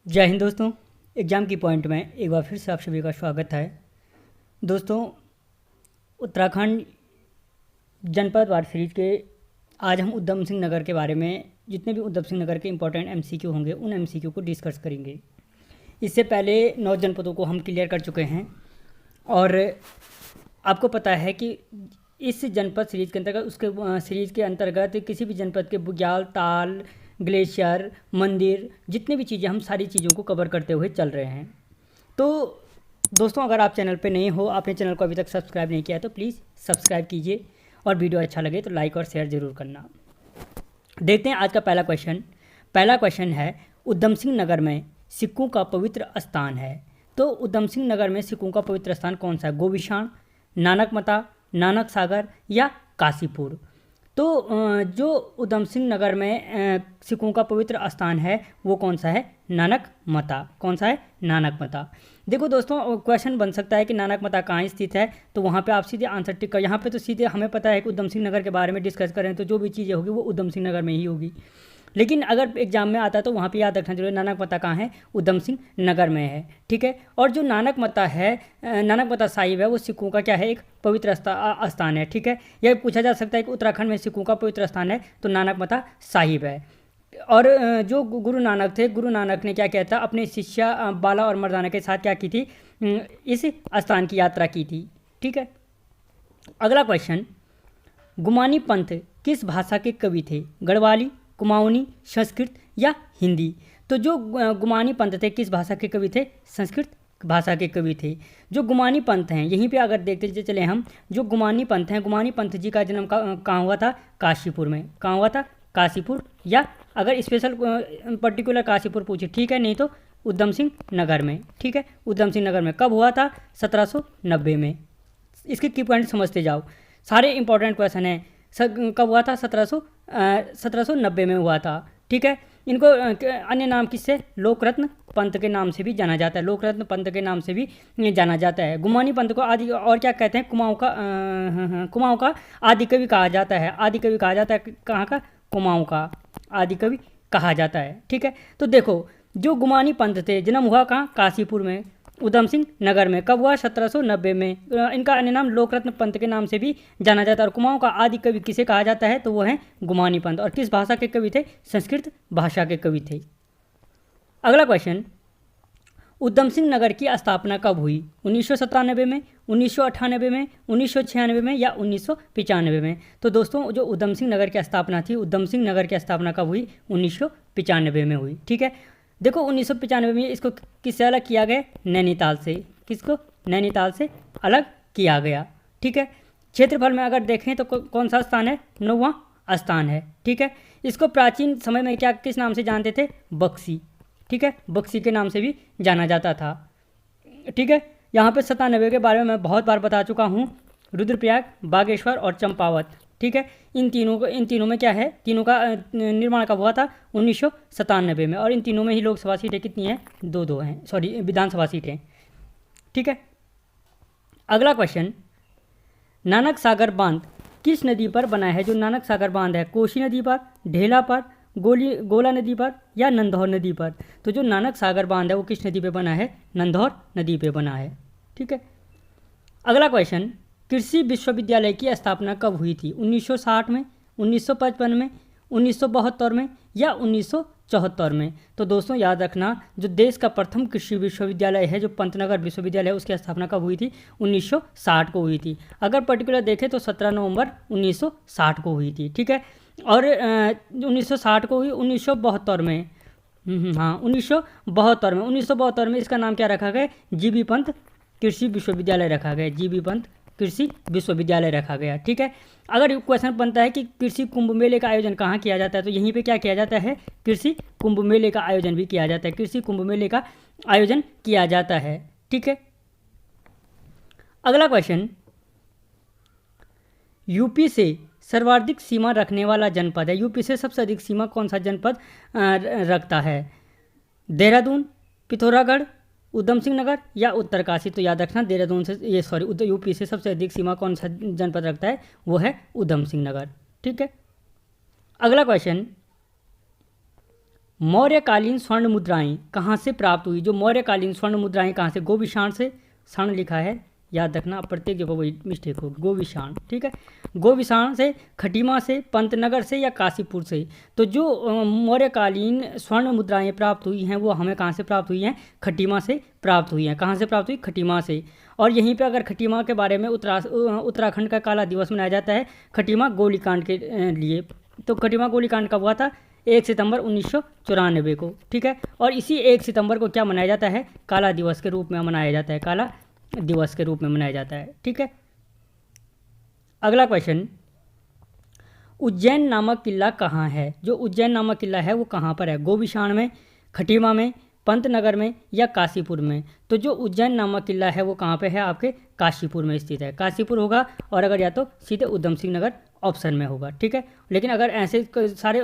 जय हिंद दोस्तों। एग्ज़ाम की पॉइंट में एक बार फिर से आप सभी का स्वागत है। दोस्तों, उत्तराखंड जनपद वार सीरीज के आज हम उधम सिंह नगर के बारे में जितने भी उधम सिंह नगर के इंपॉर्टेंट एमसीक्यू होंगे उन एमसीक्यू को डिस्कस करेंगे। इससे पहले 9 जनपदों को हम क्लियर कर चुके हैं और आपको पता है कि इस जनपद सीरीज के अंतर्गत सीरीज के अंतर्गत किसी भी जनपद के बुग्याल, ताल, ग्लेशियर, मंदिर, जितनी भी चीज़ें हम सारी चीज़ों को कवर करते हुए चल रहे हैं। तो दोस्तों, अगर आप चैनल पे नए हो, आपने चैनल को अभी तक सब्सक्राइब नहीं किया है तो प्लीज़ सब्सक्राइब कीजिए और वीडियो अच्छा लगे तो लाइक और शेयर ज़रूर करना। देखते हैं आज का पहला क्वेश्चन। पहला क्वेश्चन है, उधम सिंह नगर में सिखों का पवित्र स्थान है। तो उधम सिंह नगर में सिखों का पवित्र स्थान कौन सा है? गोविशाण, नानक मता, नानक सागर या काशीपुर? तो जो उधम सिंह नगर में सिखों का पवित्र स्थान है वो कौन सा है? नानक मता। कौन सा है? नानक मता। देखो दोस्तों, क्वेश्चन बन सकता है कि नानक मता कहाँ स्थित है, तो वहाँ पे आप सीधे आंसर टिक कर, यहाँ पे तो सीधे हमें पता है कि उधम सिंह नगर के बारे में डिस्कस करें तो जो भी चीज़ें होगी वो उधम सिंह नगर में ही होगी। लेकिन अगर एग्जाम में आता है तो वहाँ पे याद रखना जरूरी, नानक मता कहाँ है? उधम सिंह नगर में है। ठीक है। और जो नानक मता है, नानक मता साहिब है, वो सिखों का क्या है? एक पवित्र स्थान है। ठीक है। यह पूछा जा सकता है कि उत्तराखंड में सिखों का पवित्र स्थान है, तो नानक मता साहिब है। और जो गुरु नानक थे, गुरु नानक ने क्या किया था? अपने शिष्या बाला और मर्दाना के साथ क्या की थी? इस स्थान की यात्रा की थी। ठीक है। अगला क्वेश्चन, गुमानी पंथ किस भाषा के कवि थे? गढ़वाली, कुमाऊनी, संस्कृत या हिंदी? तो जो गुमानी पंथ थे किस भाषा के कवि थे? संस्कृत भाषा के कवि थे। जो गुमानी पंथ हैं, यहीं पे अगर देखते चले हम, जो गुमानी पंथ हैं, गुमानी पंथ जी का जन्म कहाँ हुआ था? काशीपुर में। कहाँ हुआ था? काशीपुर, या अगर स्पेशल पर्टिकुलर काशीपुर पूछे ठीक है, नहीं तो उधम सिंह नगर में। ठीक है। उधम सिंह नगर में कब हुआ था? 1790 में। इसके की पॉइंट समझते जाओ, सारे इंपॉर्टेंट क्वेश्चन हैं। कब हुआ था? 1790 में हुआ था। ठीक है। इनको अन्य नाम किससे? लोकरत्न पंथ के नाम से भी जाना जाता है। लोकरत्न पंथ के नाम से भी जाना जाता है। गुमानी पंथ को आदि और क्या कहते हैं? कुमाऊं का आदि कवि कहा जाता है। आदि कवि कहा जाता है। कहाँ का? कुमाऊं का आदि कवि कहा जाता है। ठीक है। तो देखो, जो गुमानी पंथ थे, जन्म हुआ कहाँ? काशीपुर में, उधम सिंह नगर में। कब हुआ? 1790 में। इनका अन्य नाम लोकरत्न पंथ के नाम से भी जाना जाता है। और कुमाऊं का आदि कवि किसे कहा जाता है? तो वो है गुमानी पंथ। और किस भाषा के कवि थे? संस्कृत भाषा के कवि थे। अगला क्वेश्चन, उधम सिंह नगर की स्थापना कब हुई? 1997 में, 1998 में, 1996 में या 1995 में? तो दोस्तों, जो उधम सिंह नगर की स्थापना थी, उधम सिंह नगर की स्थापना कब हुई? 1995 में हुई। ठीक है। देखो, 1995 में इसको किससे अलग किया गया? नैनीताल से। किसको? नैनीताल से अलग किया गया। ठीक है। क्षेत्रफल में अगर देखें तो कौन सा स्थान है? 9वां स्थान है। ठीक है। इसको प्राचीन समय में क्या किस नाम से जानते थे? बक्सी। ठीक है। बक्सी के नाम से भी जाना जाता था। ठीक है। यहाँ पे 97 के बारे में मैं बहुत बार बता चुका हूँ। रुद्रप्रयाग, बागेश्वर और चंपावत। ठीक है। इन तीनों में क्या है? तीनों का निर्माण कब हुआ था? 1997 में। और इन तीनों में ही लोकसभा सीटें कितनी हैं? 2-2 हैं, सॉरी, विधानसभा सीटें। ठीक है। अगला क्वेश्चन, नानक सागर बांध किस नदी पर बना है? जो नानक सागर बांध है, कोसी नदी पर, ढेला पर, गोला नदी पर या नंदौर नदी पर? तो जो नानक सागर बांध है वो किस नदी पे बना है? नंदौर नदी पे बना है। ठीक है। अगला क्वेश्चन, कृषि विश्वविद्यालय की स्थापना कब हुई थी? 1960 में, 1955 में, 1972 में या 1974 में? तो दोस्तों याद रखना, जो देश का प्रथम कृषि विश्वविद्यालय है, जो पंतनगर विश्वविद्यालय है, उसकी स्थापना कब हुई थी? 1960 को हुई थी। अगर पर्टिकुलर देखें तो 17 नवंबर 1960 को हुई थी। ठीक है। और 1960 को हुई 1972 में। हाँ, 1972 में इसका नाम क्या रखा गया? जीबी पंत कृषि विश्वविद्यालय रखा गया। जीबी पंत कृषि विश्वविद्यालय रखा गया। ठीक है। अगर क्वेश्चन बनता है कि कृषि कुंभ मेले का आयोजन कहाँ किया जाता है, तो यहीं पे क्या किया जाता है? कृषि कुंभ मेले का आयोजन भी किया जाता है। कृषि कुंभ मेले का आयोजन किया जाता है। ठीक है। अगला क्वेश्चन, यूपी से सर्वाधिक सीमा रखने वाला जनपद है। यूपी से सबसे अधिक सीमा कौन सा जनपद रखता है? देहरादून, पिथौरागढ़, उधम सिंह नगर या उत्तरकाशी? तो याद रखना, देहरादून से यूपी से सबसे अधिक सीमा कौन सा जनपद रखता है? वो है उधम सिंह नगर। ठीक है। अगला क्वेश्चन, मौर्यकालीन स्वर्ण मुद्राएं कहाँ से प्राप्त हुई? जो मौर्यकालीन स्वर्ण मुद्राएं कहाँ से? गोविशाण से, क्षण लिखा है, याद रखना, प्रत्येक जगह वही मिस्टेक हो, गोविशाण, ठीक है। गोविशाण से, खटीमा से, पंतनगर से या काशीपुर से? तो जो मौर्यकालीन स्वर्ण मुद्राएं प्राप्त हुई हैं वो हमें कहाँ से प्राप्त हुई हैं? खटीमा से प्राप्त हुई हैं। कहाँ से प्राप्त हुई? खटीमा से। और यहीं पे अगर खटीमा के बारे में उत्तराखंड का काला दिवस मनाया जाता है खटीमा गोलीकांड के लिए। तो खटीमा गोलीकांड कब हुआ था? 1 सितंबर 1994 को, ठीक है। और इसी 1 सितंबर को क्या मनाया जाता है? काला दिवस के रूप में मनाया जाता है, काला दिवस के रूप में मनाया जाता है, ठीक है। अगला क्वेश्चन, उज्जैन नामक किला कहाँ है? जो उज्जैन नामक किला है वो कहाँ पर है? गोविशाण में, खटीमा में, पंतनगर में या काशीपुर में? तो जो उज्जैन नामक किला है वो कहाँ पे है? आपके काशीपुर में स्थित है, काशीपुर होगा। और अगर या तो सीधे उधम सिंह नगर ऑप्शन में होगा, ठीक है। लेकिन अगर ऐसे सारे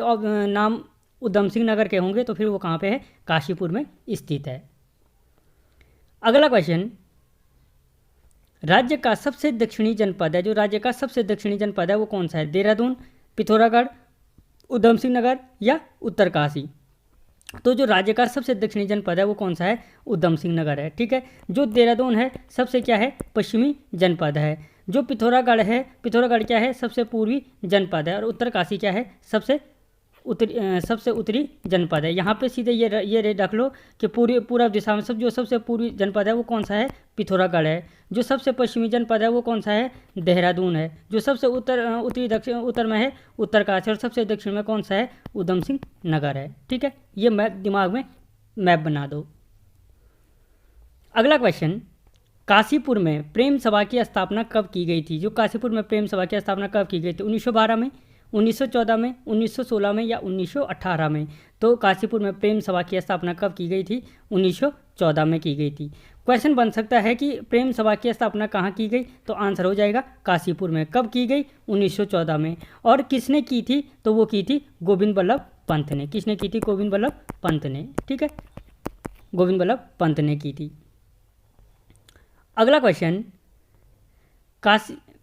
नाम उधम सिंह नगर के होंगे तो फिर वो कहाँ पे है? काशीपुर में स्थित है। अगला क्वेश्चन, राज्य का सबसे दक्षिणी जनपद है, जो राज्य का सबसे दक्षिणी जनपद है वो कौन सा है? देहरादून, पिथौरागढ़, उधम सिंह नगर या उत्तरकाशी? तो जो राज्य का सबसे दक्षिणी जनपद है वो कौन सा है? उधम सिंह नगर है, ठीक है। जो देहरादून है सबसे क्या है? पश्चिमी जनपद है। जो पिथौरागढ़ है, पिथौरागढ़ क्या है? सबसे पूर्वी जनपद है। और उत्तरकाशी क्या है? सबसे उत्तरी जनपद है। यहाँ पे सीधे ये रख लो कि पूर्व दिशा में जो सबसे पूर्वी जनपद है वो कौन सा है? पिथौरागढ़ है। जो सबसे पश्चिमी जनपद है वो कौन सा है? देहरादून है। जो सबसे उत्तर में है उत्तरकाशी। और सबसे दक्षिण में कौन सा है? उधम सिंह नगर है, ठीक है। ये मैप दिमाग में मैप बना दो। अगला क्वेश्चन, काशीपुर में प्रेम सभा की स्थापना कब की गई थी? जो काशीपुर में प्रेम सभा की स्थापना कब की गई थी? 1912 में, 1914 में, 1916 में या 1918 में? तो काशीपुर में प्रेम सभा की स्थापना कब की गई थी? 1914 में की गई थी। क्वेश्चन बन सकता है कि प्रेम सभा की स्थापना कहाँ की गई? तो आंसर हो जाएगा काशीपुर में। कब की गई? 1914 में। और किसने की थी? तो वो की थी गोविंद बल्लभ पंत ने। किसने की थी? गोविंद बल्लभ पंत ने, ठीक है, गोविंद बल्लभ पंत ने की थी। अगला क्वेश्चन,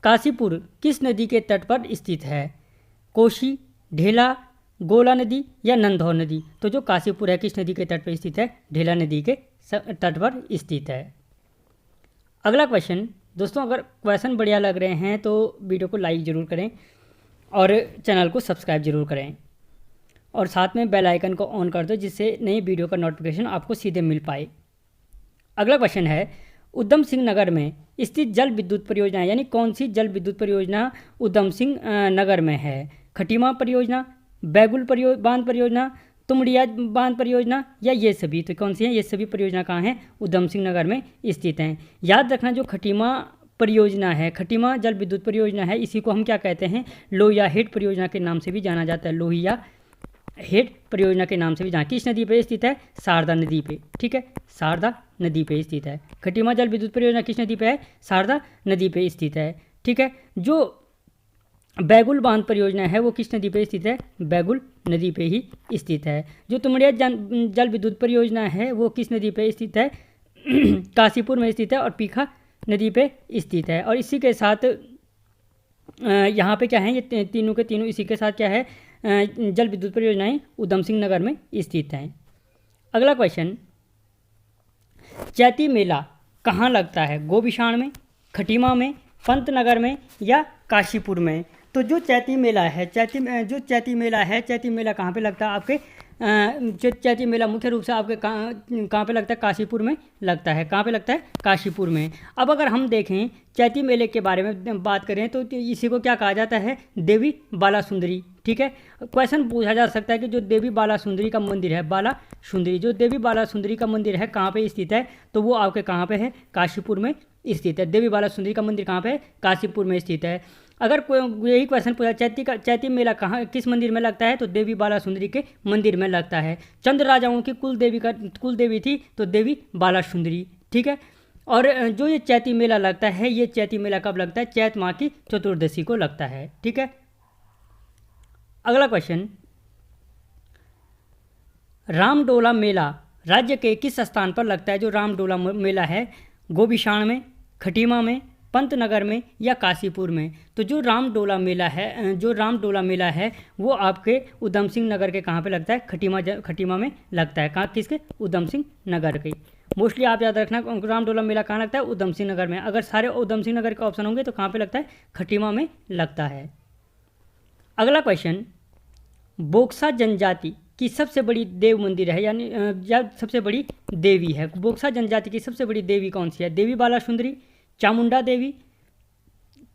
काशीपुर किस नदी के तट पर स्थित है? कोसी, ढेला, गोला नदी या नंदौर नदी? तो जो काशीपुर है किस नदी के तट पर स्थित है? ढेला नदी के तट पर स्थित है। अगला क्वेश्चन, दोस्तों अगर क्वेश्चन बढ़िया लग रहे हैं तो वीडियो को लाइक ज़रूर करें और चैनल को सब्सक्राइब जरूर करें और साथ में बेल आइकन को ऑन कर दो जिससे नई वीडियो का नोटिफिकेशन आपको सीधे मिल पाए। अगला क्वेश्चन है, उधम सिंह नगर में स्थित जल विद्युत परियोजना यानी कौन सी जल विद्युत परियोजना उधम सिंह नगर में है? खटीमा परियोजना, बैगुल बांध परियोजना, तुमड़िया बांध परियोजना या ये सभी? तो कौन सी हैं? ये सभी परियोजना कहाँ हैं? उधम सिंह नगर में स्थित हैं। याद रखना, जो खटीमा परियोजना है, खटीमा जल विद्युत परियोजना है, इसी को हम क्या कहते हैं? लोहिया हेड परियोजना के नाम से भी जाना जाता है। लोहिया हेड परियोजना के नाम से भी जाना। किस नदी पे स्थित है? शारदा नदी पे, ठीक है, शारदा नदी पे स्थित है। खटीमा जल विद्युत परियोजना किस नदी पे है? शारदा नदी पे स्थित है, ठीक है। जो बैगुल बांध परियोजना है वो किस नदी पे स्थित है? बैगुल नदी पे ही स्थित है। जो तुमड़िया जल विद्युत परियोजना है वो किस नदी पे स्थित है? काशीपुर में स्थित है और पीखा नदी पे स्थित है। और इसी के साथ यहाँ पे क्या है? ये तीनों के तीनों इसी के साथ क्या है? जल विद्युत परियोजनाएं उधम सिंह नगर में स्थित हैं। अगला क्वेश्चन, चैती मेला कहाँ लगता है? गोविशाण में, खटीमा में, पंतनगर में या काशीपुर में? तो जो चैती मेला है, चैती मेला कहाँ पे लगता है आपके? चैती मेला मुख्य रूप से आपके कहाँ पे लगता है? काशीपुर में लगता है। कहाँ पे लगता है? काशीपुर में। अब अगर हम देखें चैती मेले के बारे में बात करें तो इसी को क्या कहा जाता है? देवी बाला सुंदरी, ठीक है। क्वेश्चन पूछा जा सकता है कि जो देवी बाला सुंदरी का मंदिर है, बाला सुंदरी, जो देवी बाला सुंदरी का मंदिर है कहाँ पे स्थित है? तो वो आपके कहाँ पे है? काशीपुर में स्थित है। देवी बाला सुंदरी का मंदिर कहाँ पे है? काशीपुर में स्थित है। अगर कोई यही क्वेश्चन पूछा चैती मेला कहाँ किस मंदिर में लगता है? तो देवी बाला सुंदरी के मंदिर में लगता है। चंद्र राजाओं की कुल देवी थी तो देवी बाला सुंदरी, ठीक है। और जो ये चैती मेला लगता है, ये चैती मेला कब लगता है? चैत माह की चतुर्दशी को लगता है, ठीक है। अगला क्वेश्चन, रामडोला मेला राज्य के किस स्थान पर लगता है? जो रामडोला मेला है गोविशाण में, खटीमा में, पंतनगर में या काशीपुर में। तो जो रामडोला मेला है वो आपके उधम सिंह नगर के कहाँ पे लगता है, खटीमा में लगता है। कहाँ, किसके, उधम सिंह नगर के। मोस्टली आप याद रखना रामडोला मेला कहाँ लगता है, उधम सिंह नगर में। अगर सारे उधम सिंह नगर के ऑप्शन होंगे तो कहाँ पे लगता है, खटीमा में लगता है। अगला क्वेश्चन, बोक्सा जनजाति की सबसे बड़ी देव मंदिर है, यानी या सबसे बड़ी देवी है। बोक्सा जनजाति की सबसे बड़ी देवी कौन सी है, देवी बाला सुंदरी, चामुंडा देवी,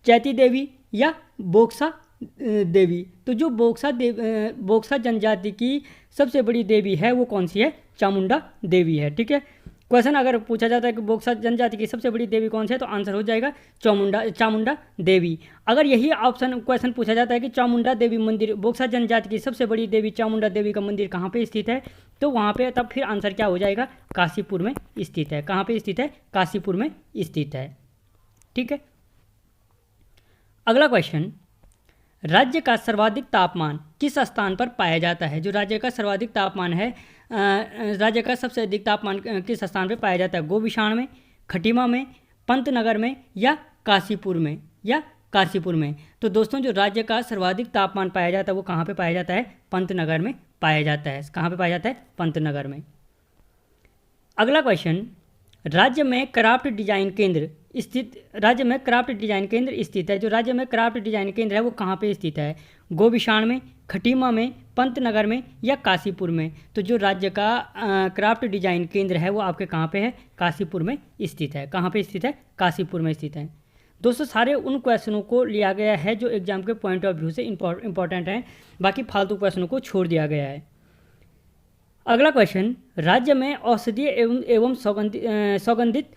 चैती देवी या बोक्सा देवी। तो जो बोक्सा जनजाति की सबसे बड़ी देवी है वो कौन सी है, चामुंडा देवी है। ठीक है, क्वेश्चन अगर पूछा जाता है कि बोक्सा जनजाति की सबसे बड़ी देवी कौन सी है तो आंसर हो जाएगा चामुंडा देवी। अगर यही क्वेश्चन पूछा जाता है कि चामुंडा देवी मंदिर, बोक्सा जनजाति की सबसे बड़ी देवी चामुंडा देवी का मंदिर कहाँ पे स्थित है, तो वहाँ पे तब फिर आंसर क्या हो जाएगा, काशीपुर में स्थित है। कहाँ पे स्थित है, काशीपुर में स्थित है। ठीक है, अगला क्वेश्चन, राज्य का सर्वाधिक तापमान किस स्थान पर पाया जाता है। जो राज्य का सर्वाधिक तापमान है, राज्य का सबसे अधिक तापमान किस स्थान पर पाया जाता है, गोविशाण में, खटीमा में, पंतनगर में या काशीपुर में। तो दोस्तों जो राज्य का सर्वाधिक तापमान पाया जाता है वो कहाँ पे पाया जाता है, पंतनगर में पाया जाता है। कहाँ पे पाया जाता है, पंतनगर में। अगला क्वेश्चन, राज्य में क्राफ्ट डिजाइन केंद्र स्थित है। जो राज्य में क्राफ्ट डिजाइन केंद्र है वो कहाँ पे स्थित है, गोविशाण में, खटीमा में, पंतनगर में या काशीपुर में। तो जो राज्य का क्राफ्ट डिजाइन केंद्र है वो आपके कहाँ पे है, काशीपुर में स्थित है। कहाँ पे स्थित है, काशीपुर में स्थित है। दोस्तों सारे उन क्वेश्चनों को लिया गया है जो एग्जाम के पॉइंट ऑफ व्यू से इंपॉर्टेंट हैं, बाकी फालतू क्वेश्चनों को छोड़ दिया गया है। अगला क्वेश्चन, राज्य में औषधीय एवं सौगंधित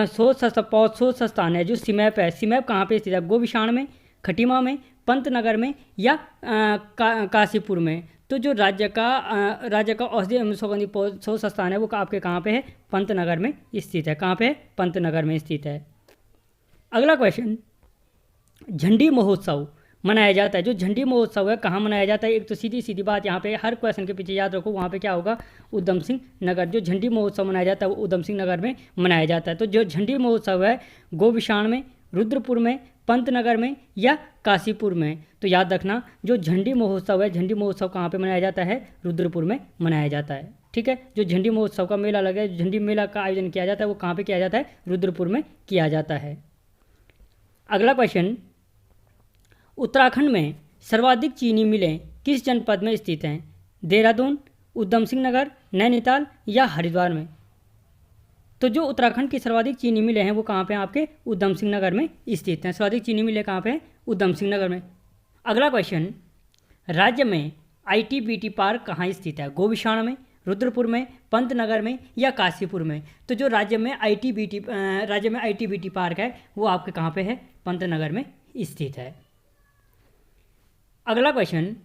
शोध संस्थान है जो सीमैप है, सीमैप कहाँ पे स्थित है, गोविशाण में, खटीमा में, पंतनगर में या काशीपुर में। तो जो राज्य का औषधीय एवं सौगंधित शोध संस्थान है वो आपके कहाँ पे है, पंतनगर में स्थित है। कहाँ पे है, पंतनगर में स्थित है। अगला क्वेश्चन, झंडी महोत्सव मनाया जाता है। जो झंडी महोत्सव है कहाँ मनाया जाता है, एक तो सीधी बात यहाँ पे हर क्वेश्चन के पीछे याद रखो, वहाँ पे क्या होगा, उधम सिंह नगर। जो झंडी महोत्सव मनाया जाता है वो उधम सिंह नगर में मनाया जाता है। तो जो झंडी महोत्सव है गोविशाण में, रुद्रपुर में, पंतनगर में या काशीपुर में। तो याद रखना जो झंडी महोत्सव है, झंडी महोत्सव कहाँ पे मनाया जाता है, रुद्रपुर में मनाया जाता है। ठीक है, जो झंडी महोत्सव का मेला लगा है, झंडी मेला का आयोजन किया जाता है वो कहाँ पे किया जाता है, रुद्रपुर में किया जाता है। अगला क्वेश्चन, उत्तराखंड में सर्वाधिक चीनी मिलें किस जनपद में स्थित हैं, देहरादून, उधम सिंह नगर, नैनीताल या हरिद्वार में। तो जो उत्तराखंड की सर्वाधिक चीनी मिलें हैं वो कहाँ पे हैं, आपके उधम सिंह नगर में स्थित हैं। सर्वाधिक चीनी मिलें कहाँ पे हैं, उधम सिंह नगर में। अगला क्वेश्चन, राज्य में ITBT पार्क कहाँ स्थित है, गोविशाण में, रुद्रपुर में, पंतनगर में या काशीपुर में। तो जो राज्य में ITBT पार्क है वो आपके कहाँ पे है, पंतनगर में स्थित है। अगला क्वेश्चन,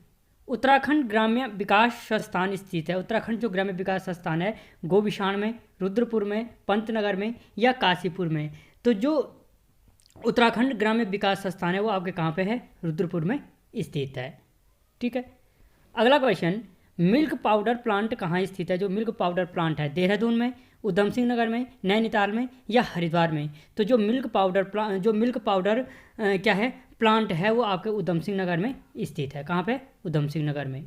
उत्तराखंड ग्राम्य विकास संस्थान स्थित है। उत्तराखंड जो ग्राम्य विकास संस्थान है गोविशाण में, रुद्रपुर में, पंतनगर में या काशीपुर में। तो जो उत्तराखंड ग्राम्य विकास संस्थान है वो आपके कहाँ पे है, रुद्रपुर में स्थित है। ठीक है, अगला क्वेश्चन, मिल्क पाउडर प्लांट कहाँ स्थित है। जो मिल्क पाउडर प्लांट है देहरादून में, उधम सिंह नगर में, नैनीताल में या हरिद्वार में। तो जो मिल्क पाउडर क्या है, प्लांट है वो आपके उधम सिंह नगर में स्थित है। कहाँ पे, उधम सिंह नगर में।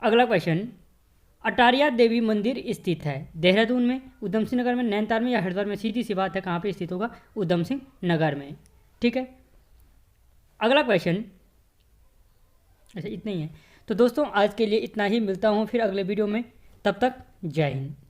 अगला क्वेश्चन, अटारिया देवी मंदिर स्थित है देहरादून में, उधम सिंह नगर में, नैनीताल में या हरिद्वार में। सीधी सी बात है कहाँ पे स्थित होगा, उधम सिंह नगर में। ठीक है, अगला क्वेश्चन, अच्छा इतना ही है। तो दोस्तों आज के लिए इतना ही, मिलता हूँ फिर अगले वीडियो में, तब तक जय हिंद।